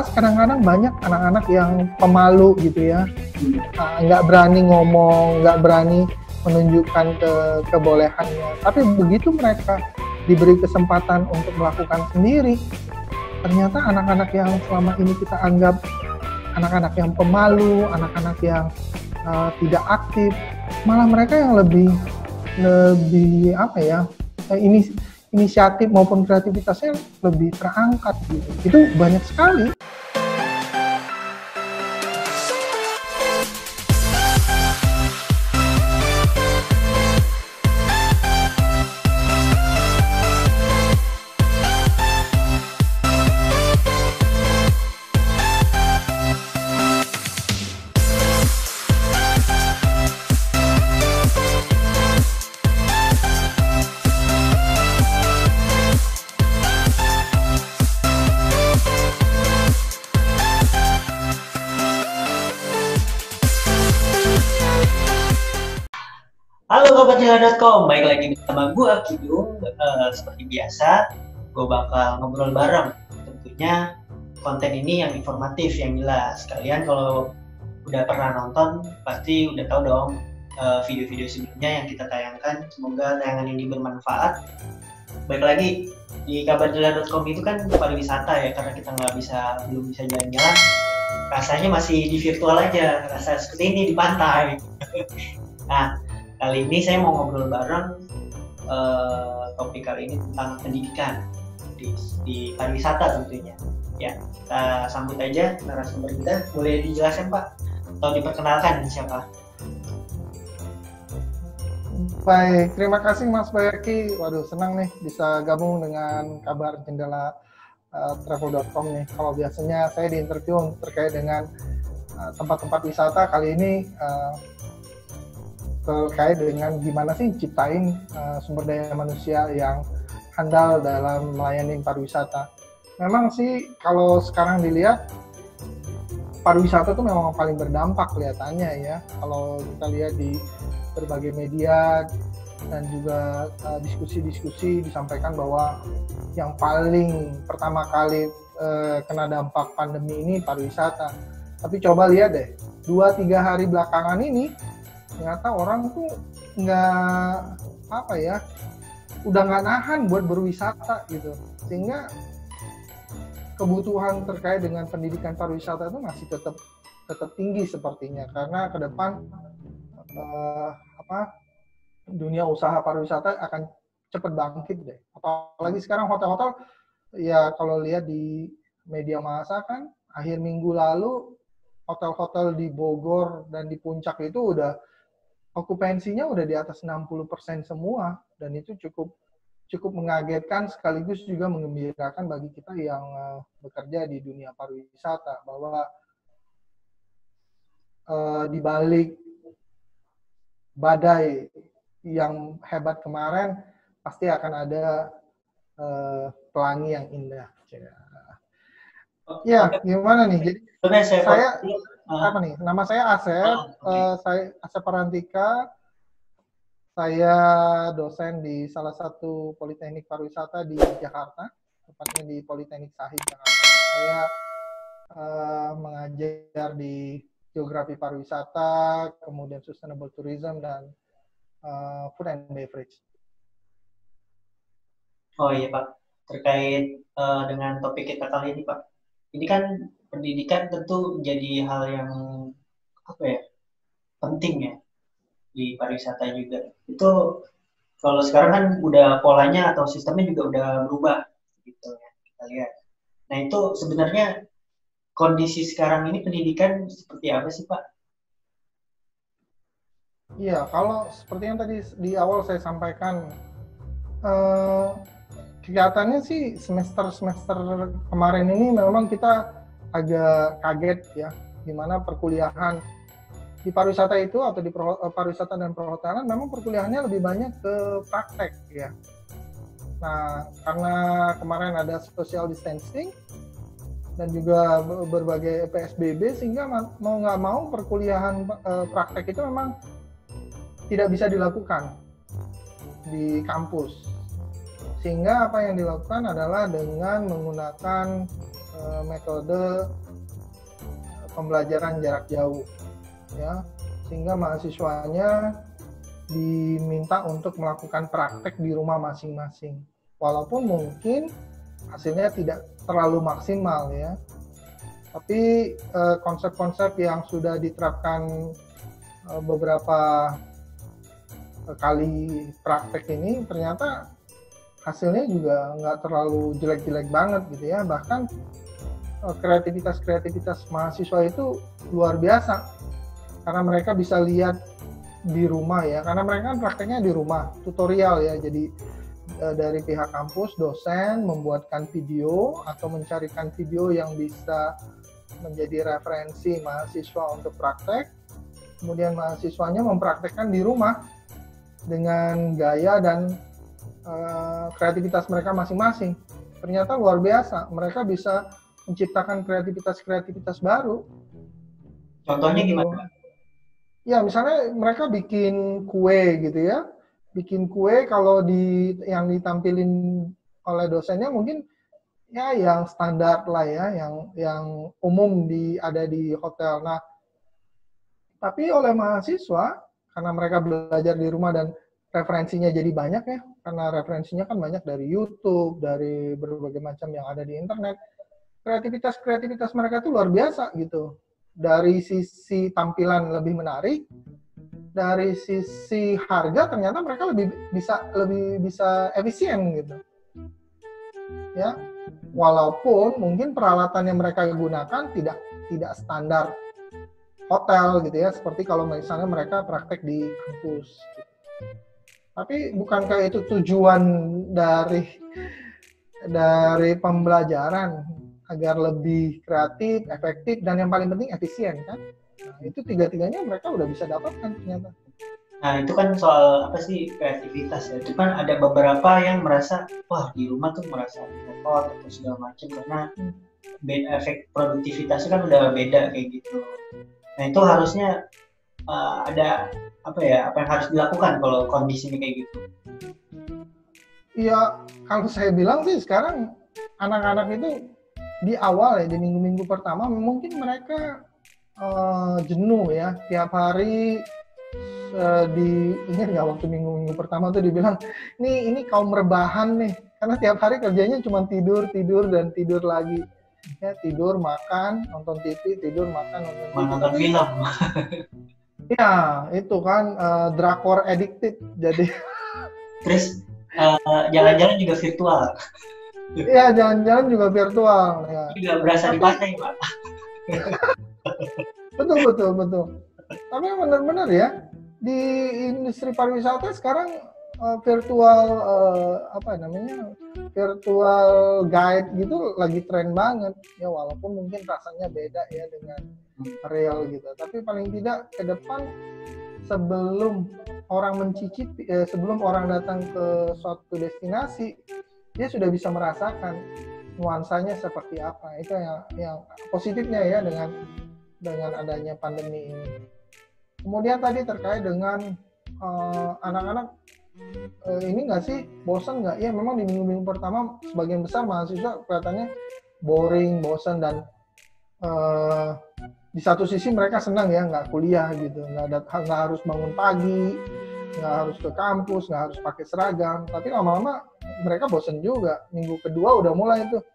kadang-kadang banyak anak-anak yang pemalu gitu ya, nggak berani ngomong, nggak berani menunjukkan kebolehannya. Tapi begitu mereka diberi kesempatan untuk melakukan sendiri, ternyata anak-anak yang selama ini kita anggap anak-anak yang pemalu, anak-anak yang tidak aktif, malah mereka yang lebih apa ya, inisiatif maupun kreativitasnya lebih terangkat gitu. Itu banyak sekali. Halo Kabarjela.com, baik lagi bersama gue Kidung. Seperti biasa, gue bakal ngobrol bareng. Tentunya konten ini yang informatif, yang jelas. Kalian kalau udah pernah nonton, pasti udah tahu dong video-video sebelumnya yang kita tayangkan. Semoga tayangan ini bermanfaat. Baik lagi, di Kabarjela.com itu kan pariwisata ya, karena kita belum bisa jalan-jalan. Rasanya masih di virtual aja, rasa seperti ini di pantai. Nah, kali ini saya mau ngobrol bareng, topik kali ini tentang pendidikan di pariwisata tentunya. Ya, kita sambut aja narasumber kita. Boleh dijelaskan Pak? Atau diperkenalkan siapa? Baik, terima kasih Mas Bayaki. Waduh, senang nih bisa gabung dengan Kabar Jendela Travel.com nih. Kalau biasanya saya diinterview terkait dengan tempat-tempat wisata, kali ini terkait dengan gimana sih ciptain sumber daya manusia yang handal dalam melayani pariwisata. Memang sih kalau sekarang dilihat pariwisata itu memang paling berdampak kelihatannya ya. Kalau kita lihat di berbagai media dan juga diskusi-diskusi disampaikan bahwa yang paling pertama kali kena dampak pandemi ini pariwisata. Tapi coba lihat deh, 2-3 hari belakangan ini ternyata orang tuh udah nggak nahan buat berwisata gitu, sehingga kebutuhan terkait dengan pendidikan pariwisata itu masih tetap tinggi sepertinya, karena ke depan dunia usaha pariwisata akan cepat bangkit deh. Apalagi sekarang hotel-hotel ya, kalau lihat di media massa kan akhir minggu lalu hotel-hotel di Bogor dan di Puncak itu udah okupansinya udah di atas 60% semua, dan itu cukup mengagetkan sekaligus juga menggembirakan bagi kita yang bekerja di dunia pariwisata, bahwa di balik badai yang hebat kemarin pasti akan ada pelangi yang indah. Ya, gimana nih? Jadi saya nama saya Asep, saya Asep Parantika. Saya dosen di salah satu politeknik pariwisata di Jakarta, tepatnya di Politeknik Sahid Jakarta. Saya mengajar di geografi pariwisata, kemudian sustainable tourism, dan food and beverage. Oh iya Pak, terkait dengan topik kita kali ini Pak. Ini kan pendidikan tentu menjadi hal yang penting ya di pariwisata juga. Itu kalau sekarang kan udah polanya atau sistemnya juga udah berubah gitu ya, kita lihat. Nah itu sebenarnya kondisi sekarang ini pendidikan seperti apa sih Pak? Iya, kalau seperti yang tadi di awal saya sampaikan, kelihatannya sih semester kemarin ini memang kita agak kaget ya, di mana perkuliahan di pariwisata itu atau di pariwisata dan perhotelan memang perkuliahannya lebih banyak ke praktek ya. Nah, karena kemarin ada social distancing dan juga berbagai PSBB, sehingga mau nggak mau perkuliahan praktek itu memang tidak bisa dilakukan di kampus. Sehingga apa yang dilakukan adalah dengan menggunakan metode pembelajaran jarak jauh, ya, sehingga mahasiswanya diminta untuk melakukan praktek di rumah masing-masing, walaupun mungkin hasilnya tidak terlalu maksimal ya, tapi konsep-konsep yang sudah diterapkan beberapa kali praktek ini ternyata hasilnya juga nggak terlalu jelek-jelek banget gitu ya. Bahkan kreativitas mahasiswa itu luar biasa karena mereka bisa lihat di rumah ya, karena mereka kan prakteknya di rumah, tutorial ya. Jadi dari pihak kampus, dosen membuatkan video atau mencarikan video yang bisa menjadi referensi mahasiswa untuk praktek, kemudian mahasiswanya mempraktekkan di rumah dengan gaya dan kreativitas mereka masing-masing. Ternyata luar biasa, mereka bisa menciptakan kreativitas baru. Contohnya gimana? Ya, misalnya mereka bikin kue gitu ya. Bikin kue kalau yang ditampilin oleh dosennya mungkin ya yang standar lah ya, yang umum ada di hotel. Nah, tapi oleh mahasiswa karena mereka belajar di rumah dan referensinya jadi banyak ya, karena referensinya kan banyak dari YouTube, dari berbagai macam yang ada di internet. Kreativitas mereka itu luar biasa gitu. Dari sisi tampilan lebih menarik, dari sisi harga ternyata mereka lebih bisa efisien gitu. Ya, walaupun mungkin peralatan yang mereka gunakan tidak standar hotel gitu ya, seperti kalau misalnya mereka praktek di kampus. Tapi bukankah itu tujuan dari pembelajaran agar lebih kreatif, efektif, dan yang paling penting efisien kan? Nah, itu tiga-tiganya mereka udah bisa dapatkan ternyata. Nah, itu kan soal apa sih kreativitas ya. Itu kan ada beberapa yang merasa, wah di rumah tuh merasa repot atau segala macam karena efek produktivitasnya kan udah beda kayak gitu. Nah, itu harusnya ada apa yang harus dilakukan kalau kondisinya kayak gitu? Iya, kalau saya bilang sih sekarang anak-anak itu di awal ya, di minggu-minggu pertama mungkin mereka jenuh ya, tiap hari ingat nggak waktu minggu-minggu pertama tuh dibilang ini kaum rebahan nih, karena tiap hari kerjanya cuma tidur dan tidur lagi ya, tidur makan nonton TV, tidur makan nonton film. Ya itu kan drakor addicted jadi. Terus jalan-jalan juga virtual. Iya, jalan-jalan juga virtual ya. Juga berasa dipakai Pak. Betul. Tapi benar-benar ya, di industri pariwisata sekarang virtual virtual guide gitu lagi tren banget ya, walaupun mungkin rasanya beda ya dengan real gitu. Tapi paling tidak ke depan sebelum orang mencicipi, sebelum orang datang ke suatu destinasi, dia sudah bisa merasakan nuansanya seperti apa. Itu yang positifnya ya dengan adanya pandemi ini. Kemudian tadi terkait dengan anak-anak, ini nggak sih bosan nggak? Ya memang di minggu-minggu pertama sebagian besar mahasiswa kelihatannya boring, bosan, dan di satu sisi mereka senang ya nggak kuliah gitu, nggak harus bangun pagi, nggak harus ke kampus, nggak harus pakai seragam. Tapi lama-lama mereka bosan juga. Minggu kedua udah mulai tuh,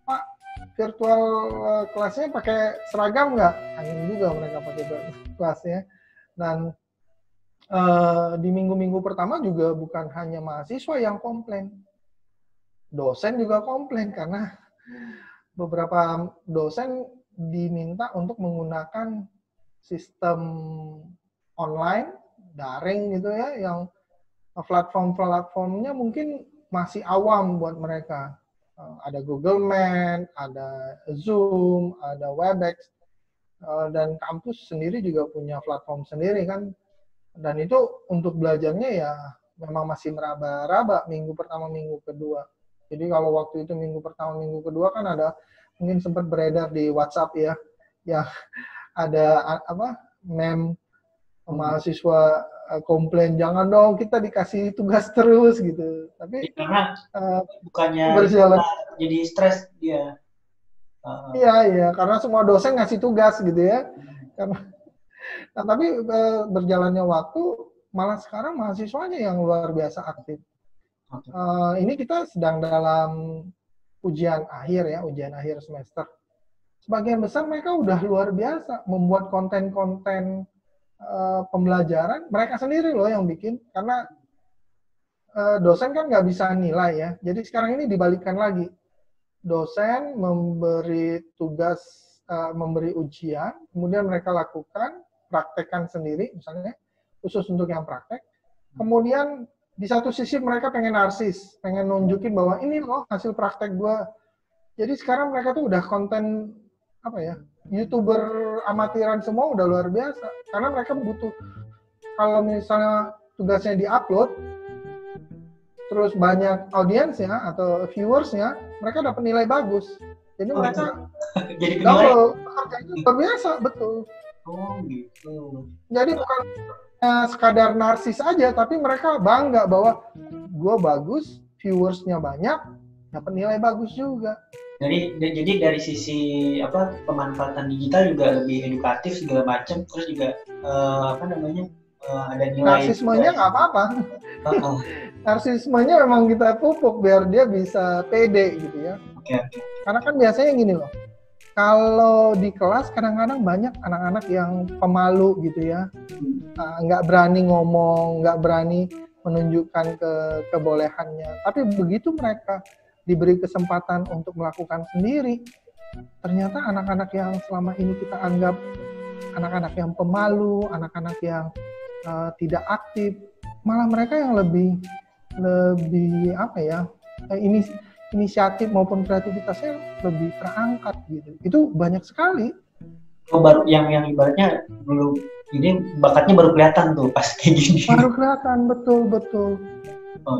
Pak, virtual kelasnya pakai seragam nggak? Angin juga mereka pakai kelasnya. Dan di minggu-minggu pertama juga bukan hanya mahasiswa yang komplain, dosen juga komplain karena beberapa dosen diminta untuk menggunakan sistem online, daring gitu ya, yang platform-platformnya mungkin masih awam buat mereka. Ada Google Meet, ada Zoom, ada Webex, dan kampus sendiri juga punya platform sendiri kan. Dan itu untuk belajarnya ya memang masih meraba-raba minggu pertama, minggu kedua. Jadi kalau waktu itu minggu pertama, minggu kedua kan ada mungkin sempat beredar di WhatsApp ya, yang ada meme mahasiswa komplain, jangan dong kita dikasih tugas terus gitu. Tapi karena bukannya berjalan jadi stres dia Iya, iya, karena semua dosen ngasih tugas gitu ya. Karena, nah, tapi berjalannya waktu, malah sekarang mahasiswanya yang luar biasa aktif. Ini kita sedang dalam ujian akhir ya, ujian akhir semester. Sebagian besar mereka udah luar biasa membuat konten-konten pembelajaran, mereka sendiri loh yang bikin, karena dosen kan nggak bisa nilai ya. Jadi sekarang ini dibalikkan lagi. Dosen memberi tugas, memberi ujian, kemudian mereka lakukan, praktekkan sendiri misalnya, khusus untuk yang praktek. Kemudian di satu sisi mereka pengen narsis, pengen nunjukin bahwa ini loh hasil praktek gue. Jadi sekarang mereka tuh udah konten, apa ya, YouTuber amatiran semua udah luar biasa. Karena mereka butuh, kalau misalnya tugasnya di-upload, terus banyak audiensnya atau viewersnya, mereka dapat nilai bagus. Jadi mereka jadi double harganya luar biasa, betul. Oh gitu. Jadi bukan sekadar narsis aja, tapi mereka bangga bahwa gue bagus, viewersnya banyak, dapat nilai bagus juga. Jadi dari sisi apa, pemanfaatan digital juga lebih edukatif segala macam, terus juga ada nilai. Narsismenya nggak apa-apa. Narsismenya memang kita pupuk biar dia bisa pede gitu ya. Okay. Karena kan biasanya gini loh, kalau di kelas kadang-kadang banyak anak-anak yang pemalu gitu ya, nggak berani ngomong, nggak berani menunjukkan kebolehannya. Tapi begitu mereka diberi kesempatan untuk melakukan sendiri, ternyata anak-anak yang selama ini kita anggap anak-anak yang pemalu, anak-anak yang tidak aktif, malah mereka yang lebih apa ya, inisiatif maupun kreativitasnya lebih terangkat gitu. Itu banyak sekali. Oh, baru yang ibaratnya dulu ini bakatnya baru kelihatan tuh pas kayak gini. Baru kelihatan, betul.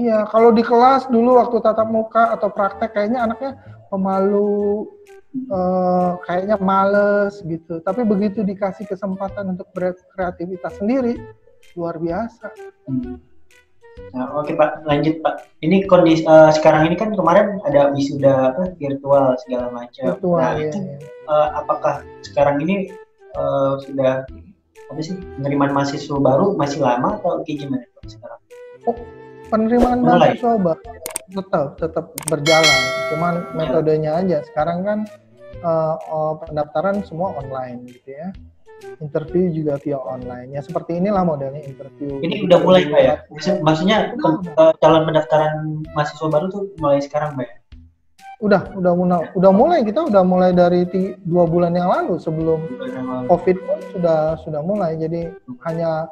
Iya, kalau di kelas dulu waktu tatap muka atau praktek kayaknya anaknya pemalu, kayaknya males gitu. Tapi begitu dikasih kesempatan untuk berkreativitas sendiri, luar biasa. Nah, oke Pak, lanjut Pak. Ini kondisi sekarang ini kan kemarin ada wisuda virtual segala macam. Virtual, nah ya, itu ya. Apakah sekarang ini sudah apa sih, penerimaan mahasiswa baru masih lama atau kayak gimana Pak sekarang? Oh, penerimaan mahasiswa baru tetap berjalan, cuman metodenya aja. Sekarang kan pendaftaran semua online gitu ya. Interview juga via online. Ya seperti inilah modelnya interview. Ini udah mulai Pak ya? Maksudnya calon pendaftaran mahasiswa baru tuh mulai sekarang Pak ya? Udah mulai. Kita udah mulai dari 2 bulan yang lalu sebelum COVID pun sudah mulai. Jadi hanya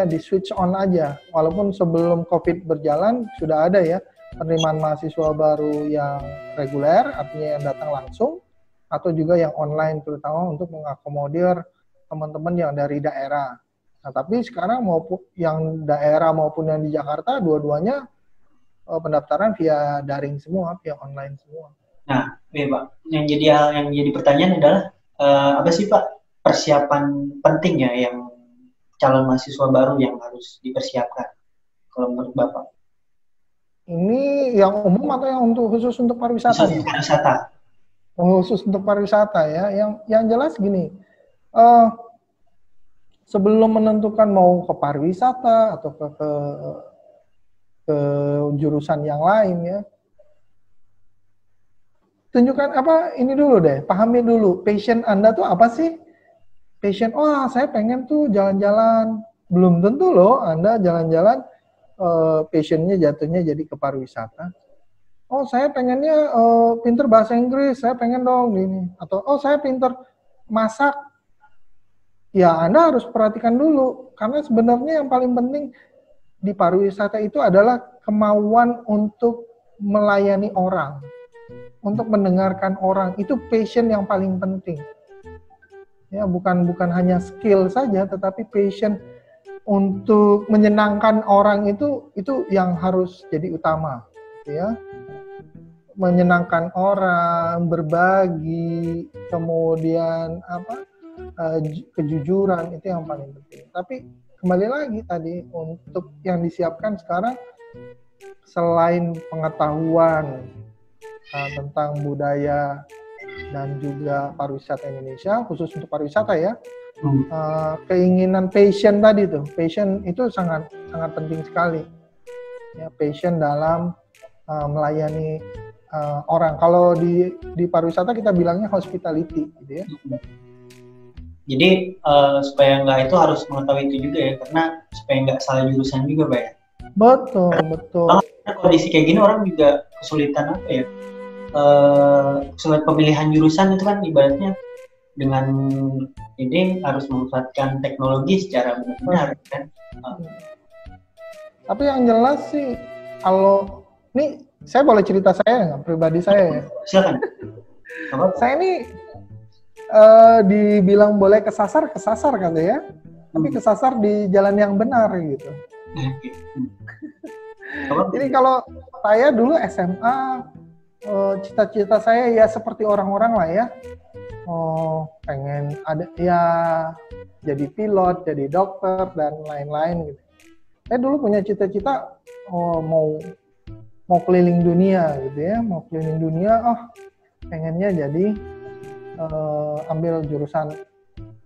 di switch on aja. Walaupun sebelum COVID berjalan sudah ada ya penerimaan mahasiswa baru yang reguler, artinya yang datang langsung, atau juga yang online, terutama untuk mengakomodir teman-teman yang dari daerah. Nah, tapi sekarang maupun yang daerah maupun yang di Jakarta, dua-duanya pendaftaran via daring semua, via online semua. Nah, ya Pak, yang jadi pertanyaan adalah apa sih Pak persiapan pentingnya yang calon mahasiswa baru yang harus dipersiapkan kalau menurut Bapak? Ini yang umum atau yang khusus untuk pariwisata? Khusus pariwisata. Khusus untuk pariwisata ya. Yang jelas gini, sebelum menentukan mau ke pariwisata atau ke jurusan yang lain ya, tunjukkan ini dulu deh, pahami dulu passion Anda tuh apa sih? Passion, saya pengen tuh jalan-jalan. Belum tentu loh Anda jalan-jalan passionnya jatuhnya jadi ke pariwisata. Saya pengennya pinter bahasa Inggris, saya pengen dong ini. Atau saya pinter masak. Ya Anda harus perhatikan dulu, karena sebenarnya yang paling penting di pariwisata itu adalah kemauan untuk melayani orang, untuk mendengarkan orang. Itu passion yang paling penting. Ya, bukan hanya skill saja, tetapi passion untuk menyenangkan orang itu yang harus jadi utama, ya. Menyenangkan orang, berbagi, kemudian kejujuran, itu yang paling penting. Tapi kembali lagi tadi, untuk yang disiapkan sekarang selain pengetahuan tentang budaya dan juga pariwisata Indonesia, khusus untuk pariwisata ya. Keinginan passion tadi tuh, passion itu sangat penting sekali. Ya, passion dalam melayani orang. Kalau di pariwisata kita bilangnya hospitality, gitu ya. Jadi supaya nggak itu harus mengetahui itu juga ya, karena supaya nggak salah jurusan juga, Pak ya. Betul. Karena kondisi kayak gini orang juga kesulitan apa ya? Kesulitan pemilihan jurusan itu kan ibaratnya dengan ini harus memanfaatkan teknologi secara benar-benar kan. Tapi yang jelas sih, kalau ini saya boleh cerita saya nggak, pribadi saya ya. Silakan. Saya ini dibilang boleh kesasar kata ya, tapi kesasar di jalan yang benar gitu. Jadi kalau saya dulu SMA, cita-cita saya ya seperti orang-orang lah ya, pengen ada ya jadi pilot, jadi dokter dan lain-lain gitu. Saya dulu punya cita-cita mau keliling dunia gitu ya, pengennya jadi ambil jurusan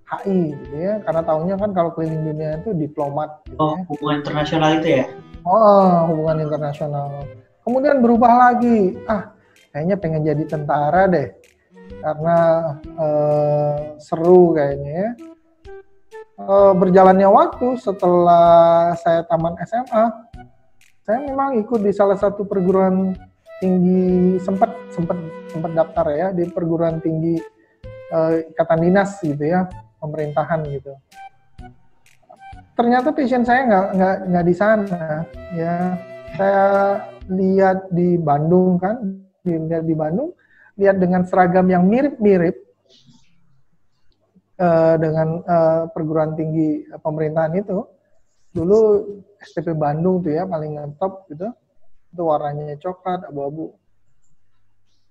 HI gitu ya, karena tahunya kan kalau keliling dunia itu diplomat gitu ya. Hubungan internasional itu ya? Hubungan internasional. Kemudian berubah lagi, kayaknya pengen jadi tentara deh, karena seru kayaknya ya. Berjalannya waktu setelah saya tamat SMA, saya memang ikut di salah satu perguruan tinggi, sempat daftar ya di perguruan tinggi ikatan dinas gitu ya, pemerintahan gitu. Ternyata passion saya nggak di sana ya. Saya lihat di Bandung kan, lihat dengan seragam yang mirip-mirip dengan perguruan tinggi pemerintahan itu. Dulu STP Bandung tuh ya paling top gitu, itu warnanya coklat, abu-abu.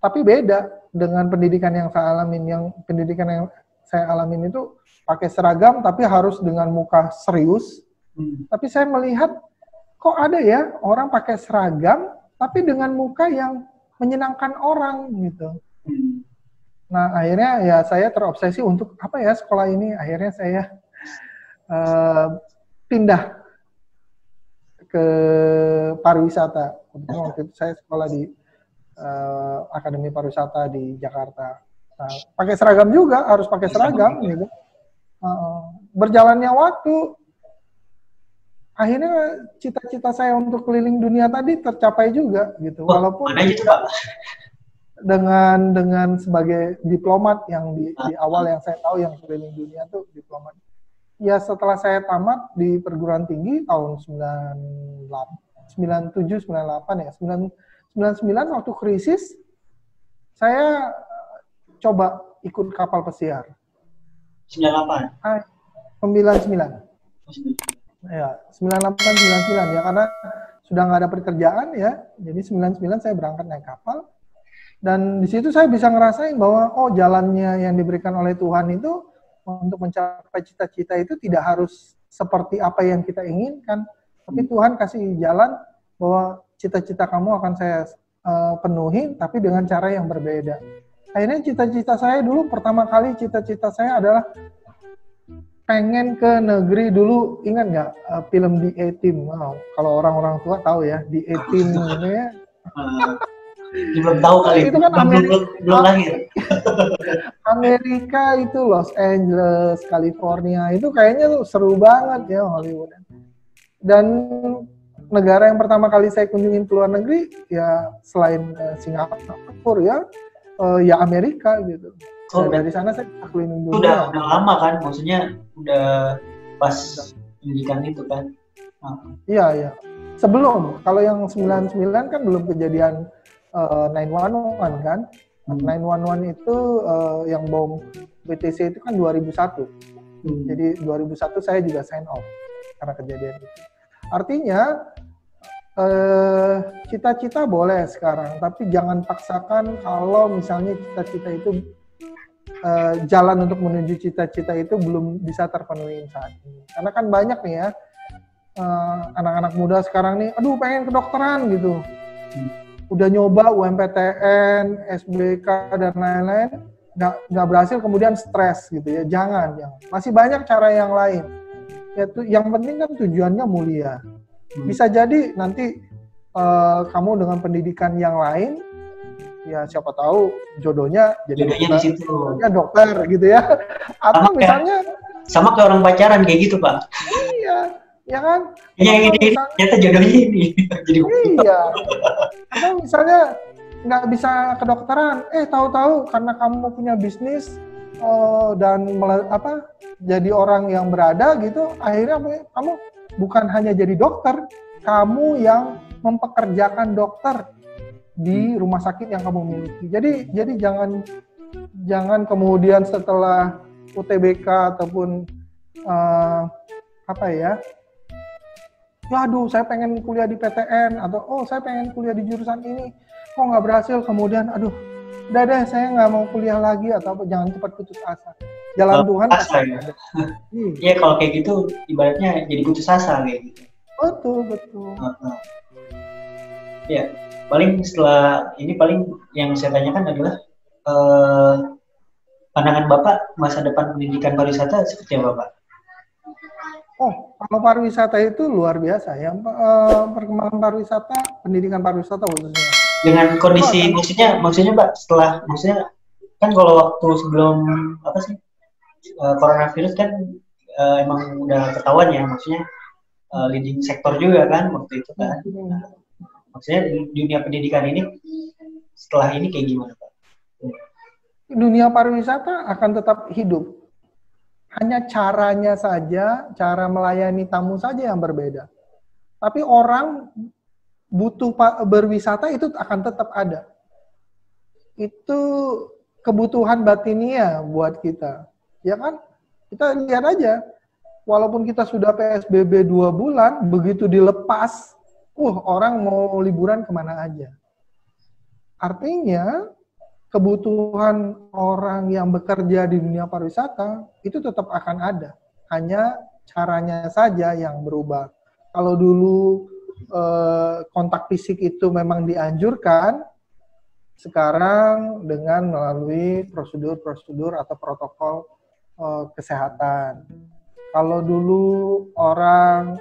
Tapi beda dengan pendidikan yang saya alamin. Pendidikan yang saya alamin itu pakai seragam tapi harus dengan muka serius. Tapi saya melihat kok ada ya orang pakai seragam tapi dengan muka yang menyenangkan orang gitu. Nah akhirnya ya saya terobsesi untuk apa ya sekolah ini. Akhirnya saya pindah ke pariwisata. Waktu itu saya sekolah di Akademi Pariwisata di Jakarta. Nah, pakai seragam juga, harus pakai seragam gitu. Berjalannya waktu, akhirnya cita-cita saya untuk keliling dunia tadi tercapai juga gitu. Walaupun dengan sebagai diplomat yang di awal yang saya tahu yang keliling dunia tuh diplomat. Ya setelah saya tamat di perguruan tinggi tahun 97, 98 ya, 99 waktu krisis, saya coba ikut kapal pesiar. 98? 99. Ya, 98, 99 ya, karena sudah nggak ada pekerjaan ya, jadi 99 saya berangkat naik kapal. Dan di situ saya bisa ngerasain bahwa, jalannya yang diberikan oleh Tuhan itu untuk mencapai cita-cita itu tidak harus seperti apa yang kita inginkan. Tapi Tuhan kasih jalan bahwa cita-cita kamu akan saya penuhi, tapi dengan cara yang berbeda. Akhirnya cita-cita saya dulu, pertama kali cita-cita saya adalah pengen ke negeri dulu. Ingat nggak film The A-Team? Kalau orang-orang tua tahu ya, The A-Team gitu ya. Belum tahu kali, itu kan belum lahir. Amerika itu Los Angeles, California, itu kayaknya tuh seru banget ya Hollywood. Dan negara yang pertama kali saya kunjungin ke luar negeri ya selain Singapura ya Amerika gitu. Dari sana saya keliling dunia. Udah lama kan, maksudnya udah pas pendidikan itu kan. Iya. Sebelum, kalau yang 99 kan belum kejadian 911 kan. 911 itu yang bom BTC itu kan 2001. Jadi 2001 saya juga sign off karena kejadian itu. Artinya cita-cita boleh sekarang, tapi jangan paksakan kalau misalnya cita-cita itu jalan untuk menuju cita-cita itu belum bisa terpenuhi saat ini. Karena kan banyak nih ya anak-anak muda sekarang nih, aduh pengen kedokteran gitu. Udah nyoba UMPTN, SBK dan lain-lain, nggak berhasil kemudian stres gitu ya, jangan. Masih banyak cara yang lain. Yaitu yang penting kan tujuannya mulia. Bisa jadi nanti kamu dengan pendidikan yang lain, ya siapa tahu jodohnya jadi dokter gitu ya. Atau sama misalnya sama kayak orang pacaran kayak gitu, Pak. Iya, ya kan? Yang ini ternyata jodohnya ini. Jadi iya. Atau misalnya nggak bisa kedokteran, tahu-tahu karena kamu punya bisnis dan jadi orang yang berada gitu, akhirnya kamu bukan hanya jadi dokter, kamu yang mempekerjakan dokter di rumah sakit yang kamu miliki. Jadi jangan kemudian setelah UTBK ataupun aduh saya pengen kuliah di PTN atau saya pengen kuliah di jurusan ini, kok nggak berhasil, kemudian aduh udah deh saya nggak mau kuliah lagi atau apa, jangan cepat putus asa. Jalan Tuhan asa ya. Iya kalau kayak gitu ibaratnya jadi putus asa kayak gitu. Betul. Ya paling setelah ini yang saya tanyakan adalah pandangan Bapak masa depan pendidikan pariwisata seperti apa, Pak? Kalau pariwisata itu luar biasa ya, perkembangan pariwisata, pendidikan pariwisata khususnya. Dengan kondisi maksudnya Pak, maksudnya kan kalau waktu sebelum coronavirus kan emang udah ketahuan ya, maksudnya leading sektor juga kan waktu itu kan. Maksudnya dunia pendidikan ini setelah ini kayak gimana, Pak? Dunia pariwisata akan tetap hidup. Hanya caranya saja, cara melayani tamu saja yang berbeda. Tapi orang butuh berwisata itu akan tetap ada. Itu kebutuhan batinia buat kita. Ya kan? Kita lihat aja. Walaupun kita sudah PSBB 2 bulan, begitu dilepas, orang mau liburan kemana aja. Artinya, kebutuhan orang yang bekerja di dunia pariwisata itu tetap akan ada. Hanya caranya saja yang berubah. Kalau dulu kontak fisik itu memang dianjurkan, sekarang dengan melalui prosedur-prosedur atau protokol kesehatan. Kalau dulu orang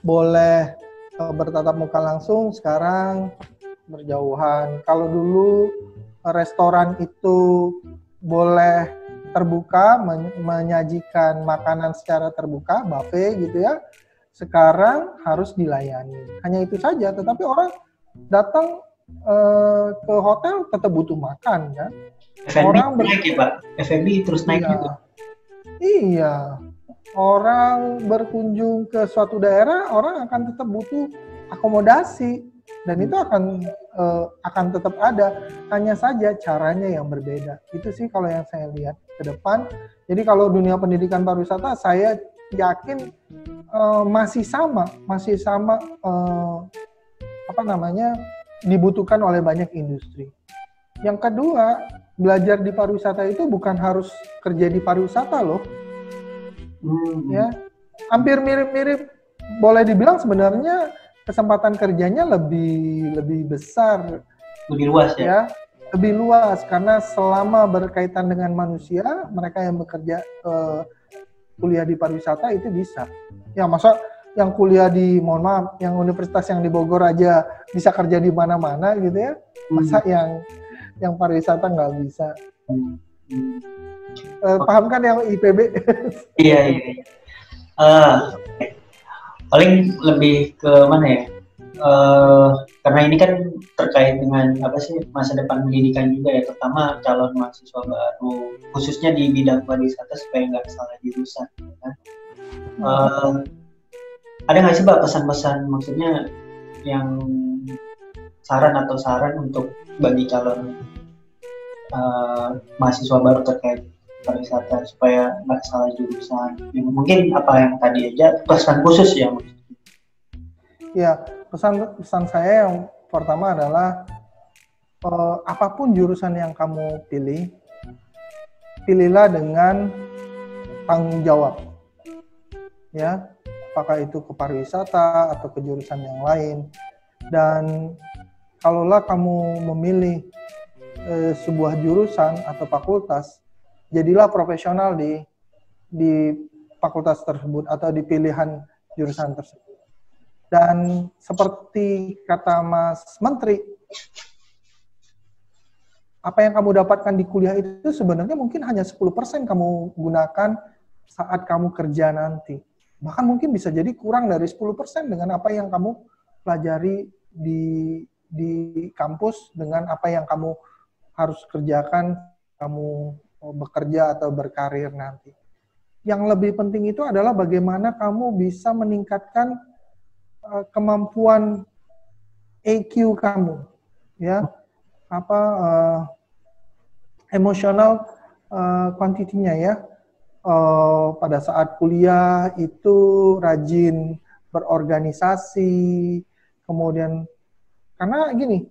boleh bertatap muka langsung, sekarang berjauhan. Kalau dulu restoran itu boleh terbuka, menyajikan makanan secara terbuka, buffet gitu ya, sekarang harus dilayani. Hanya itu saja, tetapi orang datang ke hotel tetap butuh makan kan. Orang naik ya Pak, F&B terus naik juga. Iya, orang berkunjung ke suatu daerah, orang akan tetap butuh akomodasi. Dan itu akan tetap ada, hanya saja caranya yang berbeda. Itu sih kalau yang saya lihat ke depan. Jadi kalau dunia pendidikan pariwisata, saya yakin masih sama dibutuhkan oleh banyak industri. Yang kedua, belajar di pariwisata itu bukan harus kerja di pariwisata loh. Ya, hampir mirip-mirip, boleh dibilang sebenarnya kesempatan kerjanya lebih besar, lebih luas ya. Lebih luas karena selama berkaitan dengan manusia, mereka yang bekerja kuliah di pariwisata itu bisa. Ya masa yang kuliah di, mohon maaf, yang universitas yang di Bogor aja bisa kerja di mana-mana gitu ya, masa yang pariwisata nggak bisa. Paham kan yang IPB? Iya. Paling lebih ke mana ya? Karena ini kan terkait dengan masa depan pendidikan juga ya, terutama calon mahasiswa baru, khususnya di bidang pariwisata supaya nggak salah jurusan. Kan? Ada nggak sih Pak pesan-pesan, maksudnya yang saran untuk bagi calon mahasiswa baru terkait pariwisata supaya nggak salah jurusan? Mungkin apa yang tadi aja pesan khusus ya? Ya, pesan saya yang pertama adalah apapun jurusan yang kamu pilih, pilihlah dengan tanggung jawab. Ya, apakah itu ke pariwisata atau ke jurusan yang lain. Dan kalaulah kamu memilih sebuah jurusan atau fakultas, jadilah profesional di fakultas tersebut atau di pilihan jurusan tersebut. Dan seperti kata Mas Menteri, apa yang kamu dapatkan di kuliah itu sebenarnya mungkin hanya 10% kamu gunakan saat kamu kerja nanti. Bahkan mungkin bisa jadi kurang dari 10% dengan apa yang kamu pelajari di kampus, dengan apa yang kamu harus kerjakan, kamu bekerja atau berkarir nanti. Yang lebih penting itu adalah bagaimana kamu bisa meningkatkan kemampuan EQ kamu, ya, emosional quantity-nya ya. Pada saat kuliah itu rajin berorganisasi, kemudian karena gini,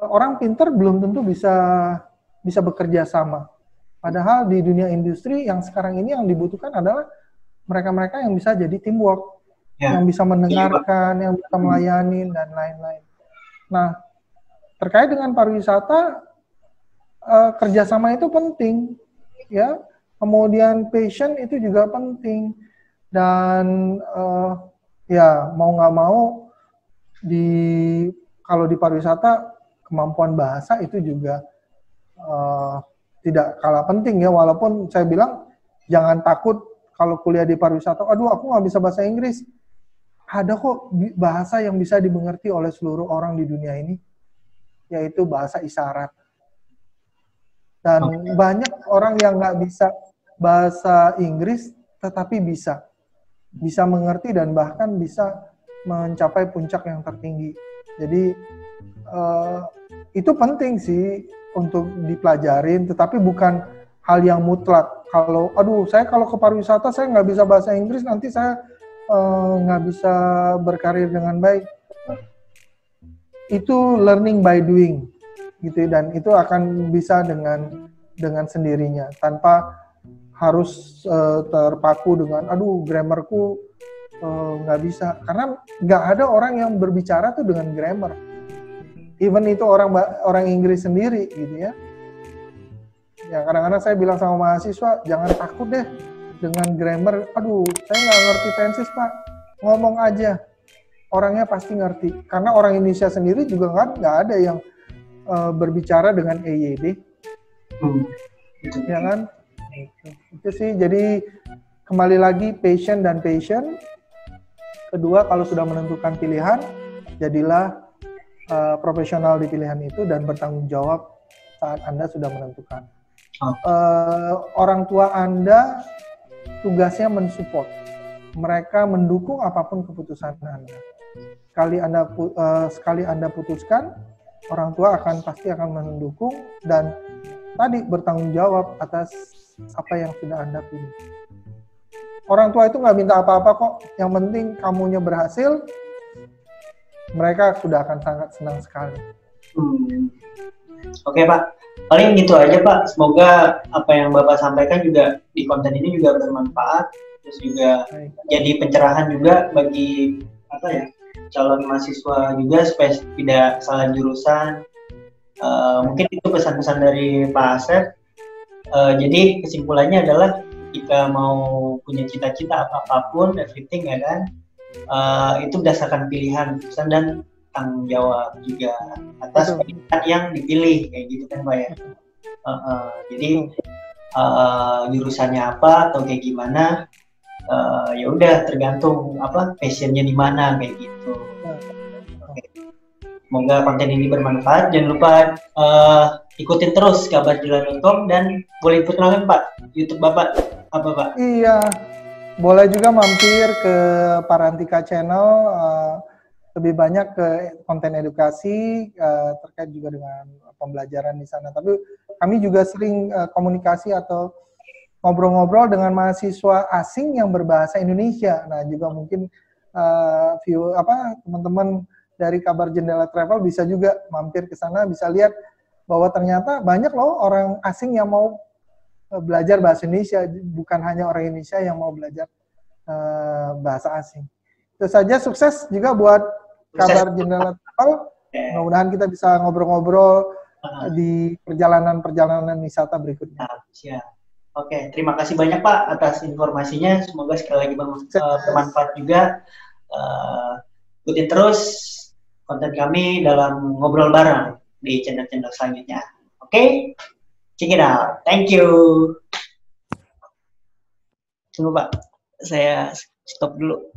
orang pinter belum tentu bisa bekerja sama. Padahal di dunia industri yang sekarang ini yang dibutuhkan adalah mereka-mereka yang bisa jadi teamwork, yang bisa mendengarkan, yang bisa melayani, dan lain-lain. Nah, terkait dengan pariwisata, kerjasama itu penting, ya. Kemudian passion itu juga penting, dan ya mau nggak mau kalau di pariwisata kemampuan bahasa itu juga tidak kalah penting ya. Walaupun saya bilang jangan takut kalau kuliah di pariwisata, aduh aku nggak bisa bahasa Inggris. Ada kok bahasa yang bisa dimengerti oleh seluruh orang di dunia ini, yaitu bahasa isyarat. Dan banyak orang yang nggak bisa bahasa Inggris, tetapi bisa mengerti dan bahkan bisa mencapai puncak yang tertinggi. Jadi itu penting sih untuk dipelajarin, tetapi bukan hal yang mutlak. Saya kalau ke pariwisata saya nggak bisa bahasa Inggris, nanti saya nggak bisa berkarir dengan baik. Itu learning by doing, gitu, dan itu akan bisa dengan sendirinya tanpa harus terpaku dengan grammarku nggak bisa, karena nggak ada orang yang berbicara tuh dengan grammar, even itu orang Inggris sendiri gitu ya. Ya kadang-kadang saya bilang sama mahasiswa, jangan takut deh dengan grammar. Saya nggak ngerti tenses Pak, ngomong aja, orangnya pasti ngerti, karena orang Indonesia sendiri juga kan nggak ada yang berbicara dengan EYD, ya kan? Itu sih. Jadi kembali lagi passion. Kedua, kalau sudah menentukan pilihan, jadilah profesional di pilihan itu dan bertanggung jawab saat Anda sudah menentukan. Orang tua Anda tugasnya mensupport, mereka mendukung apapun keputusan Anda. Sekali Anda putuskan, orang tua pasti akan mendukung dan tadi bertanggung jawab atas apa yang sudah Anda pilih. Orang tua itu nggak minta apa-apa kok, yang penting kamunya berhasil, mereka sudah akan sangat senang sekali. Oke Pak, paling gitu aja Pak. Semoga apa yang Bapak sampaikan juga di konten ini juga bermanfaat, terus juga jadi pencerahan juga bagi calon mahasiswa juga supaya tidak salah jurusan. Mungkin itu pesan-pesan dari Pak Asep. Jadi kesimpulannya adalah jika mau punya cita-cita apapun, everything ya kan, itu berdasarkan pilihan, keputusan dan tanggung jawab juga atas pilihan yang dipilih, kayak gitu kan Pak ya. Jadi jurusannya apa atau kayak gimana, ya udah tergantung passionnya di mana kayak gitu. Semoga konten ini bermanfaat. Jangan lupa ikutin terus kabarjelas.com dan boleh perkenalkan Pak YouTube Bapak apa Pak? Iya, boleh juga mampir ke Parantika Channel, lebih banyak ke konten edukasi terkait juga dengan pembelajaran di sana. Tapi kami juga sering komunikasi atau ngobrol-ngobrol dengan mahasiswa asing yang berbahasa Indonesia. Nah, juga mungkin teman-teman dari Kabar Jendela Travel bisa juga mampir ke sana, bisa lihat bahwa ternyata banyak loh orang asing yang mau belajar bahasa Indonesia, bukan hanya orang Indonesia yang mau belajar bahasa asing. Itu saja, sukses juga buat Kabar Jendela Travel. Mudah-mudahan kita bisa ngobrol-ngobrol di perjalanan-perjalanan wisata berikutnya. Siap. Oke, terima kasih banyak Pak atas informasinya. Semoga sekali lagi bermanfaat juga. Ikutin terus konten kami dalam ngobrol bareng di channel-channel selanjutnya. Oke, check it out. Thank you. Tunggu Pak, saya stop dulu.